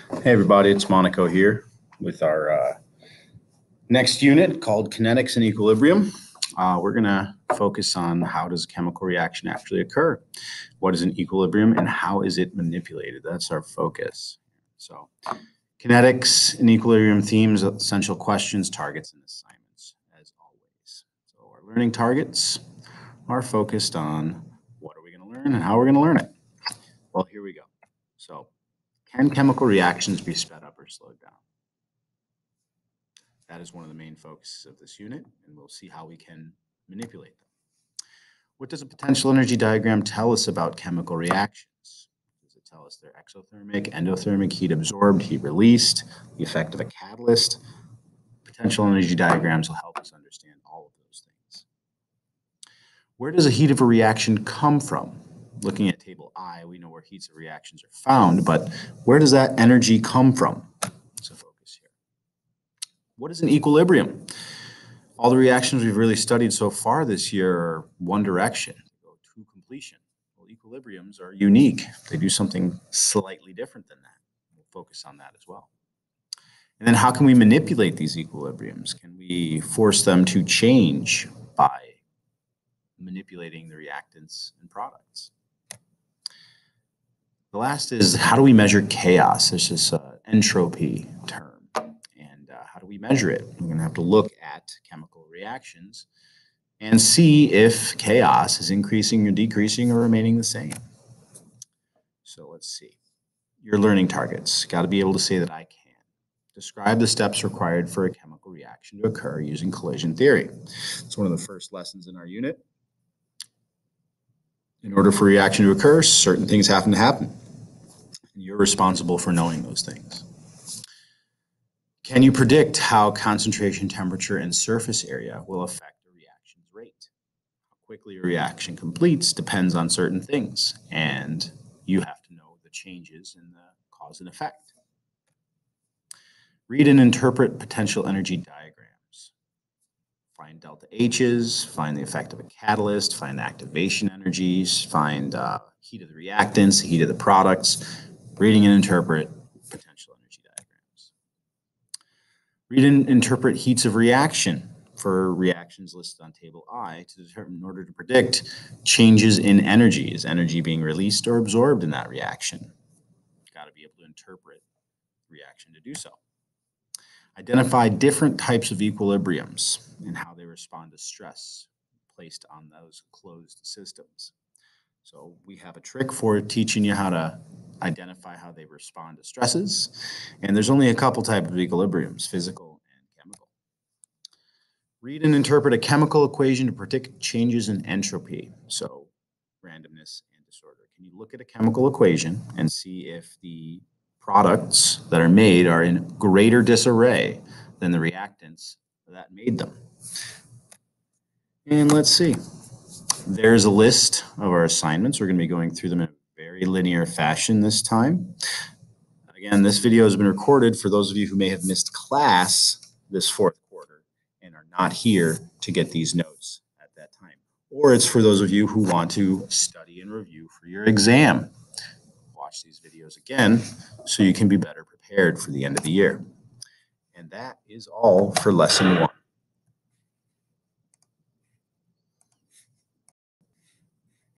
Hey everybody, it's Monaco here with our next unit called Kinetics and Equilibrium. We're going to focus on how does a chemical reaction actually occur, what is an equilibrium, and how is it manipulated. That's our focus. So kinetics and equilibrium themes, essential questions, targets, and assignments as always. So our learning targets are focused on what are we going to learn and how we're going to learn it. Well, here we go. So can chemical reactions be sped up or slowed down? That is one of the main focuses of this unit, and we'll see how we can manipulate them. What does a potential energy diagram tell us about chemical reactions? Does it tell us they're exothermic, endothermic, heat absorbed, heat released, the effect of a catalyst? Potential energy diagrams will help us understand all of those things. Where does the heat of a reaction come from? Looking at table I, we know where heats of reactions are found, but where does that energy come from? So focus here. What is an equilibrium? All the reactions we've really studied so far this year are one direction, go to completion. Well, equilibriums are unique. They do something slightly different than that. We'll focus on that as well. And then how can we manipulate these equilibriums? Can we force them to change by manipulating the reactants and products? The last is, how do we measure chaos? This is an entropy term. And how do we measure it? We're going to have to look at chemical reactions and see if chaos is increasing or decreasing or remaining the same. So let's see. Your learning targets. Got to be able to say that I can. Describe the steps required for a chemical reaction to occur using collision theory. It's one of the first lessons in our unit. In order for a reaction to occur, certain things have to happen. And you're responsible for knowing those things. Can you predict how concentration, temperature, and surface area will affect a reaction's rate? How quickly a reaction completes depends on certain things, and you have to know the changes in the cause and effect. Read and interpret potential energy diagrams. Find delta H's, find the effect of a catalyst, find activation energies, find heat of the reactants, heat of the products. Reading and interpret potential energy diagrams. Read and interpret heats of reaction for reactions listed on table I to determine, in order to predict changes in energy. Is energy being released or absorbed in that reaction? You've got to be able to interpret the reaction to do so. Identify different types of equilibriums and how they respond to stress placed on those closed systems. So we have a trick for teaching you how to identify how they respond to stresses. And there's only a couple types of equilibriums, physical and chemical. Read and interpret a chemical equation to predict changes in entropy. So randomness and disorder. Can you look at a chemical equation and see if the products that are made are in greater disarray than the reactants that made them? And let's see. There's a list of our assignments. We're going to be going through them in a very linear fashion this time. Again, this video has been recorded for those of you who may have missed class this fourth quarter and are not here to get these notes at that time. Or it's for those of you who want to study and review for your exam. Watch these videos again so you can be better prepared for the end of the year. And that is all for lesson 1.